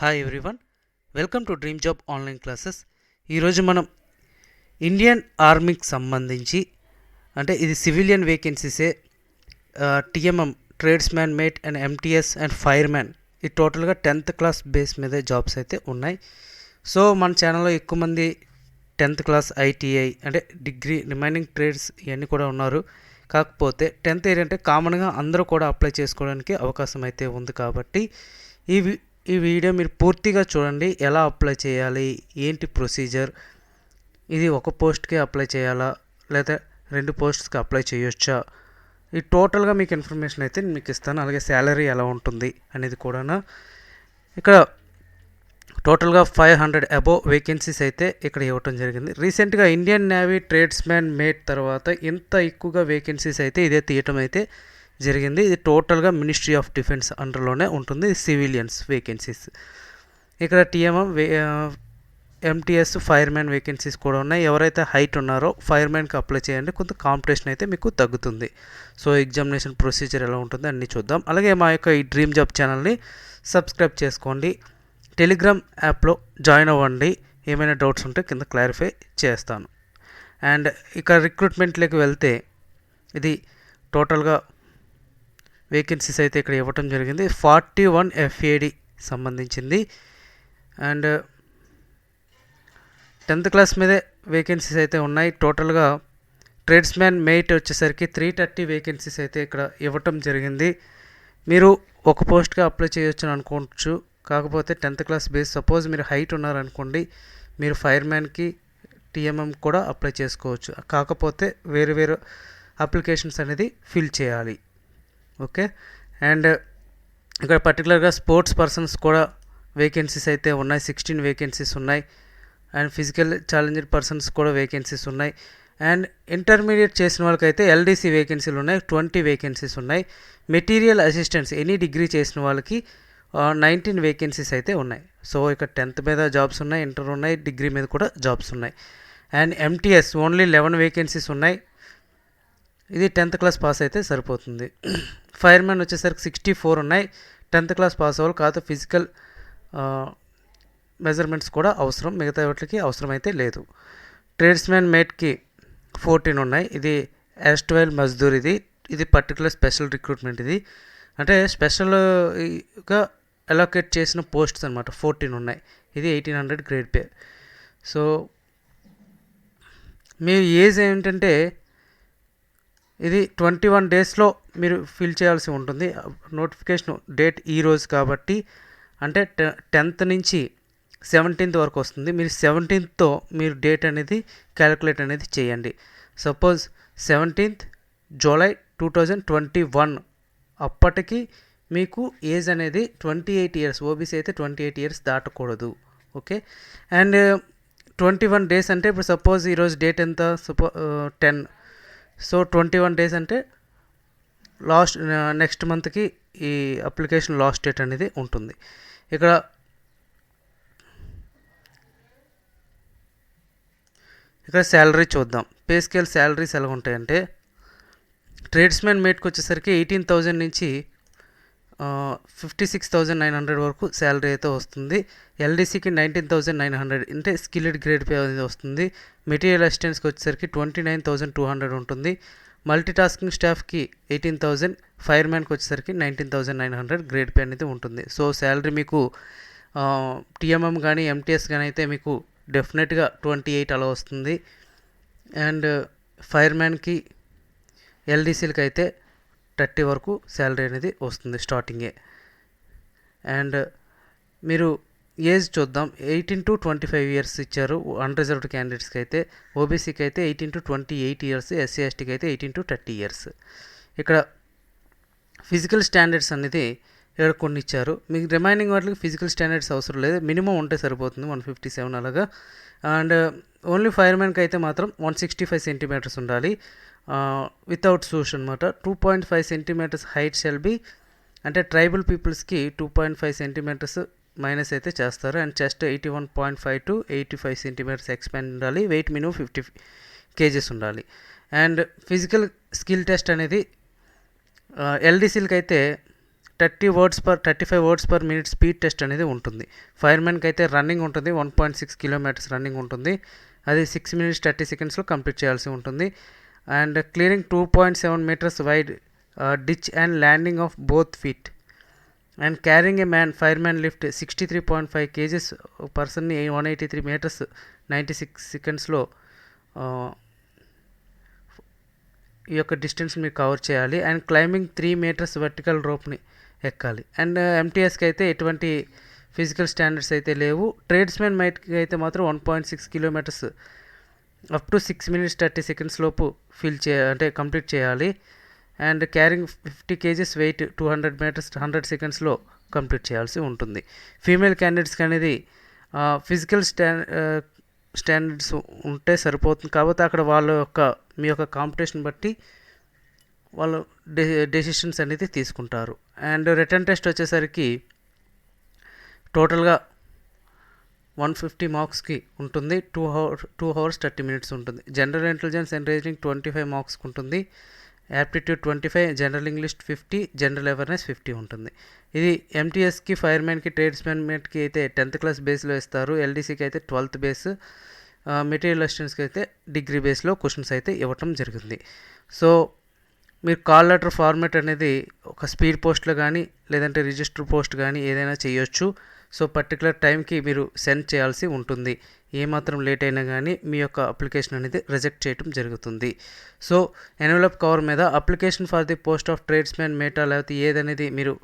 Hi everyone, welcome to dream job online classes. ఈరోజు మనం Indian ఆర్మీకి సంబంధించి అంటే ఇది సివిలియన్ వేకెన్సీసే. TMM tradesman mate and MTS and fireman ఈ టోటల్గా 10th క్లాస్ బేస్ మీద జాబ్స్ అయితే ఉన్నాయి. సో మన ఛానల్లో ఎక్కువ మంది 10th క్లాస్ ఐటీఐ అంటే డిగ్రీ రిమైనింగ్ ట్రేడ్స్ ఇవన్నీ కూడా ఉన్నారు. కాకపోతే 10th ఏంటంటే కామన్గా అందరూ కూడా అప్లై చేసుకోవడానికి అవకాశం అయితే ఉంది. కాబట్టి ఈ వీడియో మీరు పూర్తిగా చూడండి. ఎలా అప్లై చేయాలి, ఏంటి ప్రొసీజర్, ఇది ఒక పోస్ట్కి అప్లై చేయాలా లేదా 2 పోస్ట్స్కి అప్లై చేయొచ్చా, ఈ టోటల్గా మీకు ఇన్ఫర్మేషన్ అయితే మీకు ఇస్తాను. అలాగే శాలరీ ఎలా ఉంటుంది అనేది కూడా ఇక్కడ టోటల్గా 500 అబోవ్ వేకెన్సీస్ అయితే ఇక్కడ ఇవ్వటం జరిగింది. రీసెంట్గా Indian navy tradesman mate తర్వాత ఇంత ఎక్కువగా వేకెన్సీస్ అయితే ఇదే తీయటం అయితే జరిగింది. ఇది టోటల్గా మినిస్ట్రీ ఆఫ్ డిఫెన్స్ అండర్లోనే ఉంటుంది. Civilians vacancies. ఇక్కడ TMM MTS fireman vacancies కూడా ఉన్నాయి. ఎవరైతే హైట్ ఉన్నారో ఫైర్ మ్యాన్కి అప్లై చేయండి, కొంత కాంపిటీషన్ అయితే మీకు తగ్గుతుంది. సో ఎగ్జామినేషన్ ప్రొసీజర్ ఎలా ఉంటుందో అన్నీ చూద్దాం. అలాగే మా యొక్క ఈ డ్రీమ్ జాబ్ ఛానల్ని సబ్స్క్రైబ్ చేసుకోండి, టెలిగ్రామ్ యాప్లో జాయిన్ అవ్వండి. ఏమైనా డౌట్స్ ఉంటే కింద క్లారిఫై చేస్తాను. అండ్ ఇక రిక్రూట్మెంట్లోకి వెళ్తే ఇది టోటల్గా వేకెన్సీస్ అయితే ఇక్కడ ఇవ్వటం జరిగింది. 41 FAD సంబంధించింది. అండ్ 10th క్లాస్ మీదే వేకెన్సీస్ అయితే ఉన్నాయి. టోటల్గా ట్రేడ్స్ మ్యాన్ మెయిట్ వచ్చేసరికి 330 వేకెన్సీస్ అయితే ఇక్కడ ఇవ్వటం జరిగింది. మీరు ఒక పోస్ట్గా అప్లై చేయొచ్చు అని అనుకోవచ్చు. కాకపోతే 10th క్లాస్ బేస్, సపోజ్ మీరు హైట్ ఉన్నారనుకోండి, మీరు ఫైర్ మ్యాన్కి టీఎంఎం కూడా అప్లై చేసుకోవచ్చు. కాకపోతే వేరు వేరు అప్లికేషన్స్ అనేది ఫిల్ చేయాలి. ఓకే. అండ్ ఇక్కడ పర్టికులర్గా స్పోర్ట్స్ పర్సన్స్ కూడా వేకెన్సీస్ అయితే ఉన్నాయి. 16 వేకెన్సీస్ ఉన్నాయి. అండ్ ఫిజికల్ ఛాలెంజ్డ్ పర్సన్స్ కూడా వేకెన్సీస్ ఉన్నాయి. అండ్ ఇంటర్మీడియట్ చేసిన వాళ్ళకైతే ఎల్డీసీ వేకెన్సీలు ఉన్నాయి. 20 వేకెన్సీస్ ఉన్నాయి. మెటీరియల్ అసిస్టెంట్స్ ఎనీ డిగ్రీ చేసిన వాళ్ళకి 19 వేకెన్సీస్ అయితే ఉన్నాయి. సో ఇక్కడ 10th మీద జాబ్స్ ఉన్నాయి, ఇంటర్ ఉన్నాయి, డిగ్రీ మీద కూడా జాబ్స్ ఉన్నాయి. అండ్ ఎంటీఎస్ ఓన్లీ 11 వేకెన్సీస్ ఉన్నాయి. ఇది 10th క్లాస్ పాస్ అయితే సరిపోతుంది. ఫైర్ మ్యాన్ వచ్చేసరికి 64 ఉన్నాయి. 10th క్లాస్ పాస్ అవ్వాలి. కాకపోతే ఫిజికల్ మెజర్మెంట్స్ కూడా అవసరం, మిగతా వాటికి అవసరం అయితే లేదు. ట్రేడ్స్ మ్యాన్ మేట్కి 14 ఉన్నాయి. ఇది ఎస్ట్వైల్ మజ్దూర్. ఇది పర్టికులర్ స్పెషల్ రిక్రూట్మెంట్. ఇది అంటే స్పెషల్గా అలోకేట్ చేసిన పోస్ట్స్ అనమాట. 14 ఉన్నాయి. ఇది 1800 గ్రేడ్ పే. సో మీ ఏజ్ ఏంటంటే ఇది 21 డేస్లో మీరు ఫిల్ చేయాల్సి ఉంటుంది. నోటిఫికేషన్ డేట్ ఈరోజు కాబట్టి అంటే 10th నుంచి 17th వరకు వస్తుంది. మీరు 17th మీరు డేట్ అనేది క్యాలిక్యులేట్ అనేది చేయండి. సపోజ్ 17th జూలై 2021 అప్పటికి మీకు ఏజ్ అనేది 28 ఇయర్స్, ఓబీసీ అయితే 28 ఇయర్స్ దాటకూడదు. ఓకే. అండ్ 21 డేస్ అంటే ఇప్పుడు సపోజ్ ఈరోజు డేట్ ఎంత, 10. సో 21 డేస్ అంటే లాస్ట్ నెక్స్ట్ మంత్కి ఈ అప్లికేషన్ లాస్ట్ డేట్ అనేది ఉంటుంది. ఇక్కడ శాలరీ చూద్దాం. పే స్కేల్ శాలరీస్ ఎలా ఉంటాయంటే ట్రేడ్స్ మ్యాన్ మేట్కి వచ్చేసరికి 18,000 నుంచి 56,900 వరకు శాలరీ అయితే వస్తుంది. ఎల్డీసీకి 19,900 అంటే స్కిల్డ్ గ్రేడ్ పే అనేది వస్తుంది. మెటీరియల్ అసిస్టెంట్స్కి వచ్చేసరికి 29,200 ఉంటుంది. మల్టీ టాస్కింగ్ స్టాఫ్కి 18,000, ఫైర్ మ్యాన్కి వచ్చేసరికి 19,900 గ్రేడ్ పే అనేది ఉంటుంది. సో శాలరీ మీకు టీఎంఎం కానీ ఎంటీఎస్ కానీ అయితే మీకు డెఫినెట్గా 28 అలా వస్తుంది. అండ్ ఫైర్ మ్యాన్కి ఎల్డీసీలకి అయితే 30 వరకు శాలరీ అనేది వస్తుంది స్టార్టింగే. అండ్ మీరు ఏజ్ చూద్దాం. 18 to 25 ఇయర్స్ ఇచ్చారు అన్రిజర్వ్డ్ క్యాండిడేట్స్కి అయితే. ఓబీసీకి అయితే 18 to 28 ఇయర్స్, ఎస్సీ ఎస్టీకి అయితే 18 to 30 ఇయర్స్. ఇక్కడ ఫిజికల్ స్టాండర్డ్స్ అనేది ఇక్కడ కొన్ని ఇచ్చారు. మీకు రిమైనింగ్ వాటికి ఫిజికల్ స్టాండర్డ్స్ అవసరం లేదు, మినిమం ఉంటే సరిపోతుంది 157 అలాగా. అండ్ ఓన్లీ ఫైర్ మ్యాన్కి అయితే మాత్రం 165 సెంటీమీటర్స్ ఉండాలి వితౌట్ షూస్ అనమాట. 2.5 సెంటీమీటర్స్ హైట్ షెల్ బి, అంటే ట్రైబల్ పీపుల్స్కి 2.5 సెంటీమీటర్స్ మైనస్ అయితే చేస్తారు. And chest 81.5 to 85 centimetres expand ఉండాలి. వెయిట్ మినిమం 50 kgs ఉండాలి. అండ్ ఫిజికల్ స్కిల్ టెస్ట్ అనేది ఎల్డీసీలకి అయితే 35 words per minute speed test అనేది ఉంటుంది. ఫైర్మెన్కి అయితే రన్నింగ్ ఉంటుంది, 1.6 కిలోమీటర్స్ రన్నింగ్ ఉంటుంది. అది 6 minutes 30 secondsలో కంప్లీట్ చేయాల్సి ఉంటుంది. And clearing 2.7 meters wide ditch and landing of both feet and carrying A fireman lift 63.5 kgs పర్సన్ని 183 meters 96 secondsలో ఈ యొక్క డిస్టెన్స్ మీరు కవర్ చేయాలి. అండ్ క్లైంబింగ్ 3 meters వర్టికల్ రోప్ని ఎక్కాలి. అండ్ ఎంటీఎస్కి అయితే ఎటువంటి ఫిజికల్ స్టాండర్డ్స్ అయితే లేవు. ట్రేడ్స్మెన్ మైట్కి అయితే మాత్రం 1.6 kilometers up to 6 minutes 30 seconds లోపు కంప్లీట్ చేయాలి. And carrying 50 kgs weight 200 meters 100 secondsలో కంప్లీట్ చేయాల్సి ఉంటుంది. ఫీమేల్ క్యాండిడేట్స్కి అనేది ఫిజికల్ స్టాండర్డ్స్ ఉంటే సరిపోతుంది. కాబట్టి అక్కడ మీ యొక్క కాంపిటీషన్ బట్టి వాళ్ళు డెసిషన్స్ అనేది తీసుకుంటారు. అండ్ రిటర్న్ టెస్ట్ వచ్చేసరికి టోటల్గా 150 marksకి ఉంటుంది. 2 hours 30 minutes ఉంటుంది. జనరల్ ఇంటెలిజెన్స్ అండ్ రీజనింగ్ 25 marksకి ఉంటుంది. Aptitude 25, general English 50, general awareness 50 ఉంటుంది. ఇది ఎంటీఎస్కి, ఫైర్మెన్కి, ట్రేడ్స్మెన్కి అయితే 10th class బేస్లో ఇస్తారు. ఎల్డీసీకి అయితే 12th base, మెటీరియల్ అసిస్టెంట్స్కి అయితే డిగ్రీ బేస్లో క్వశ్చన్స్ అయితే ఇవ్వటం జరిగింది. సో మీరు కాల్ లెటర్ ఫార్మాట్ అనేది ఒక స్పీడ్ పోస్ట్లో కానీ లేదంటే రిజిస్టర్ పోస్ట్ కానీ ఏదైనా చేయొచ్చు. సో పర్టికులర్ టైంకి మీరు సెండ్ చేయాల్సి ఉంటుంది. ఏమాత్రం లేట్ అయినా కానీ మీ యొక్క అప్లికేషన్ అనేది రిజెక్ట్ చేయడం జరుగుతుంది. సో ఎన్వలప్ కవర్ మీద application for the post of tradesmen mate లేకపోతే ఏదనేది మీరు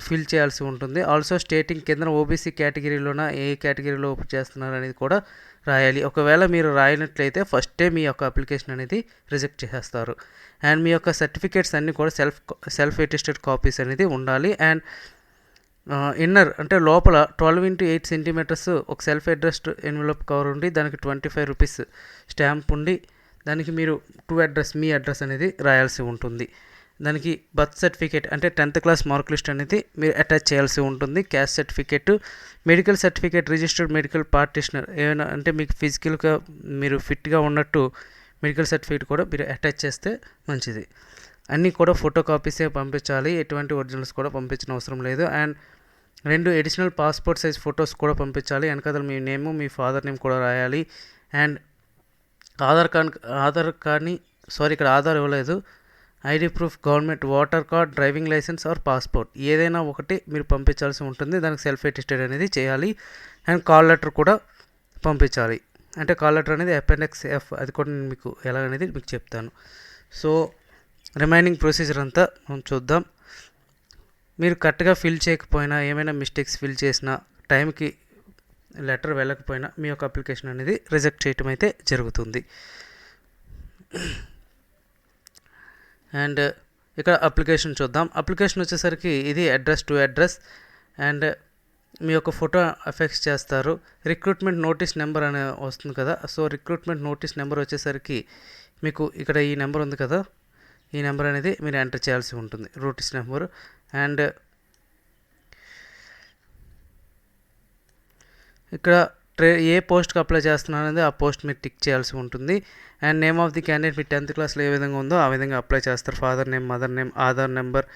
ఫిల్ చేయాల్సి ఉంటుంది. ఆల్సో స్టేటింగ్ కింద ఓబీసీ కేటగిరీలోన ఏ కేటగిరీలో ఓపెన్ చేస్తున్నారు అనేది కూడా రాయాలి. ఒకవేళ మీరు రాయనట్లయితే ఫస్టే మీ యొక్క అప్లికేషన్ అనేది రిజెక్ట్ చేసేస్తారు. అండ్ మీ యొక్క సర్టిఫికేట్స్ అన్నీ కూడా సెల్ఫ్ అటెస్టెడ్ కాపీస్ అనేది ఉండాలి. అండ్ ఇన్నర్ అంటే లోపల 12 x 8 centimeters ఒక సెల్ఫ్ అడ్రస్డ్ ఎన్వలప్ కవర్ ఉండి దానికి 25 rupees స్టాంప్ ఉండి దానికి మీరు మీ అడ్రస్ అనేది రాయాల్సి ఉంటుంది. దానికి బర్త్ సర్టిఫికేట్ అంటే 10th class మార్క్ లిస్ట్ అనేది మీరు అటాచ్ చేయాల్సి ఉంటుంది. Caste certificate, medical certificate, registered medical practitioner ఏమైనా అంటే మీకు ఫిజికల్గా మీరు ఫిట్గా ఉన్నట్టు మెడికల్ సర్టిఫికేట్ కూడా మీరు అటాచ్ చేస్తే మంచిది. అన్నీ కూడా ఫోటో కాపీసే పంపించాలి, ఎటువంటి ఒరిజినల్స్ కూడా పంపించిన అవసరం లేదు. And 2 additional passport size photos కూడా పంపించాలి. వెనకాల మీ నేము మీ ఫాదర్ నేమ్ కూడా రాయాలి. అండ్ ఇక్కడ ఆధార్ ఇవ్వలేదు, ID proof, government voter card, driving licence or passport ఏదైనా ఒకటి మీరు పంపించాల్సి ఉంటుంది. దానికి సెల్ఫ్ అటెస్టెడ్ అనేది చేయాలి. అండ్ కాల్ లెటర్ కూడా పంపించాలి. అంటే కాల్ లెటర్ అనేది అపెండిక్స్ F, అది కూడా నేను మీకు ఎలా అనేది మీకు చెప్తాను. సో రిమైనింగ్ ప్రొసీజర్ అంతా మనం చూద్దాం. మీరు కరెక్ట్గా ఫిల్ చేయకపోయినా ఏమైనా మిస్టేక్స్ ఫిల్ చేసినా టైంకి లెటర్ వెళ్ళకపోయినా మీ యొక్క అప్లికేషన్ అనేది రిజెక్ట్ చేయటం అయితే జరుగుతుంది. అండ్ ఇక్కడ అప్లికేషన్ చూద్దాం. అప్లికేషన్ వచ్చేసరికి ఇది అడ్రస్ టు అడ్రస్ అండ్ మీ యొక్క ఫోటో అఫెక్స్ చేస్తారు. రిక్రూట్మెంట్ నోటీస్ నెంబర్ అనే వస్తుంది కదా. సో రిక్రూట్మెంట్ నోటీస్ నెంబర్ వచ్చేసరికి మీకు ఇక్కడ ఈ నెంబర్ ఉంది కదా, ఈ నెంబర్ అనేది మీరు ఎంటర్ చేయాల్సి ఉంటుంది, నోటీస్ నెంబర్. అండ్ ఇక్కడ ఏ పోస్ట్కి అప్లై చేస్తున్నారు అనేది ఆ పోస్ట్ మీరు టిక్ చేయాల్సి ఉంటుంది. And name of the candidate me 10th classలో ఏ విధంగా ఉందో ఆ విధంగా అప్లై చేస్తారు. Father name, mother name, Aadhaar number,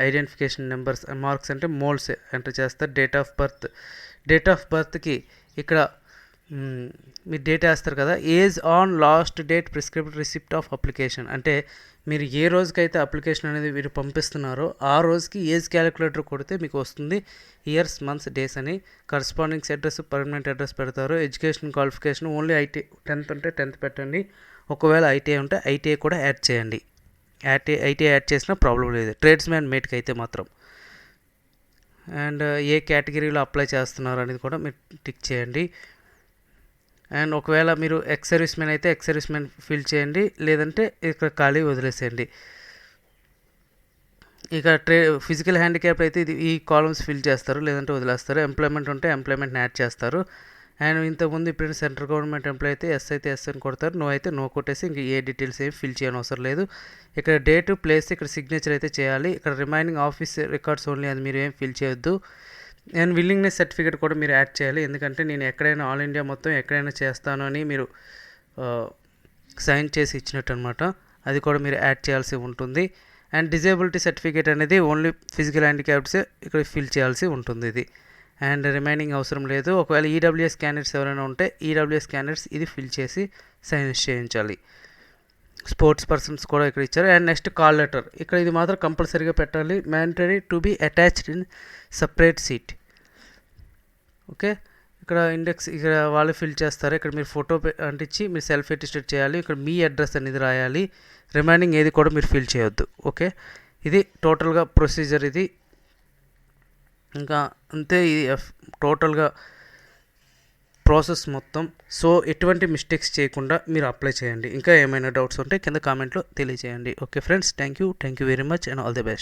identification numbers, marks అంటే మోల్స్ ఎంటర్ చేస్తారు. డేట్ ఆఫ్ బర్త్కి ఇక్కడ మీరు డేట్ వేస్తారు కదా. Age on last date prescript receipt of application అంటే మీరు ఏ రోజుకైతే అప్లికేషన్ అనేది మీరు పంపిస్తున్నారో ఆ రోజుకి ఏజ్ క్యాలిక్యులేటర్ కొడితే మీకు వస్తుంది ఇయర్స్, మంత్స్, డేస్ అని. కరస్పాండింగ్స్ అడ్రస్, పర్మనెంట్ అడ్రస్ పెడతారు. Education qualification only IT 10th ఉంటే 10th పెట్టండి. ఒకవేళ ఐటీఐ ఉంటే ఐటీఐ కూడా యాడ్ చేయండి. ఐటీఐ యాడ్ చేసినా ప్రాబ్లం లేదు, ట్రేడ్స్మెన్ మేట్కి అయితే మాత్రం. అండ్ ఏ కేటగిరీలో అప్లై చేస్తున్నారు అనేది కూడా మీరు టిక్ చేయండి. అండ్ ఒకవేళ మీరు ఎక్స్ సర్వీస్మెన్ అయితే ఎక్స్ సర్వీస్మెన్ ఫిల్ చేయండి, లేదంటే ఇక్కడ ఖాళీ వదిలేసేయండి. ఇక ఫిజికల్ హ్యాండిక్యాప్ అయితే ఈ కాలమ్స్ ఫిల్ చేస్తారు, లేదంటే వదిలేస్తారు. ఎంప్లాయ్మెంట్ ఉంటే ఎంప్లాయ్మెంట్ని యాడ్ చేస్తారు. అండ్ ఇంతకుముందు ఇప్పుడు సెంట్రల్ గవర్నమెంట్ ఎంప్లాయ్ అయితే ఎస్ అయితే ఎస్ అని కొడతారు, నో అయితే నో కొట్టేసి ఇంక ఏ డీటెయిల్స్ ఏమి ఫిల్ చేయని అవసరం లేదు. ఇక్కడ డేట్, ప్లేస్, ఇక్కడ సిగ్నేచర్ అయితే చేయాలి. ఇక్కడ రిమైనింగ్ ఆఫీస్ రికార్డ్స్ ఓన్లీ, అది మీరు ఏం ఫిల్ చేయొద్దు. అండ్ విల్లింగ్నెస్ సర్టిఫికేట్ కూడా మీరు యాడ్ చేయాలి, ఎందుకంటే నేను ఎక్కడైనా ఆల్ ఇండియా మొత్తం ఎక్కడైనా చేస్తాను అని మీరు సైన్ చేసి ఇచ్చినట్టు అనమాట. అది కూడా మీరు యాడ్ చేయాల్సి ఉంటుంది. అండ్ డిజేబిలిటీ సర్టిఫికేట్ అనేది ఓన్లీ ఫిజికల్ హ్యాండిక్యాప్డ్సే ఇక్కడ ఫిల్ చేయాల్సి ఉంటుంది ఇది. అండ్ రిమైనింగ్ అవసరం లేదు. ఒకవేళ ఈడబ్ల్యూఎస్ క్యాండిడేట్స్ ఎవరైనా ఉంటే ఈడబ్ల్యూఎస్ క్యాండిడేట్స్ ఇది ఫిల్ చేసి సైన్ చేయించాలి. స్పోర్ట్స్ పర్సన్స్ కూడా ఇక్కడ ఇచ్చారు. అండ్ నెక్స్ట్ కాల్ లెటర్, ఇక్కడ ఇది మాత్రం కంపల్సరీగా పెట్టాలి. Mandatory to be attached in separate sheet. Okay, ఇక్కడ ఇండెక్స్ ఇక్కడ వాళ్ళు ఫిల్ చేస్తారు. ఇక్కడ మీరు ఫోటో అంటించి మీరు సెల్ఫ్ అటెస్టెడ్ చేయాలి. ఇక్కడ మీ అడ్రస్ అనేది రాయాలి. రిమైనింగ్ ఏది కూడా మీరు ఫిల్ చేయొద్దు. ఓకే, ఇది టోటల్గా ప్రొసీజర్ ఇది. ఇంకా అంతే, ఇది టోటల్గా ప్రాసెస్ మొత్తం. సో ఎటువంటి మిస్టేక్స్ చేయకుండా మీరు అప్లై చేయండి. ఇంకా ఏమైనా డౌట్స్ ఉంటే కింద కామెంట్లో తెలియజేయండి. Okay friends, thank you very much and all the best.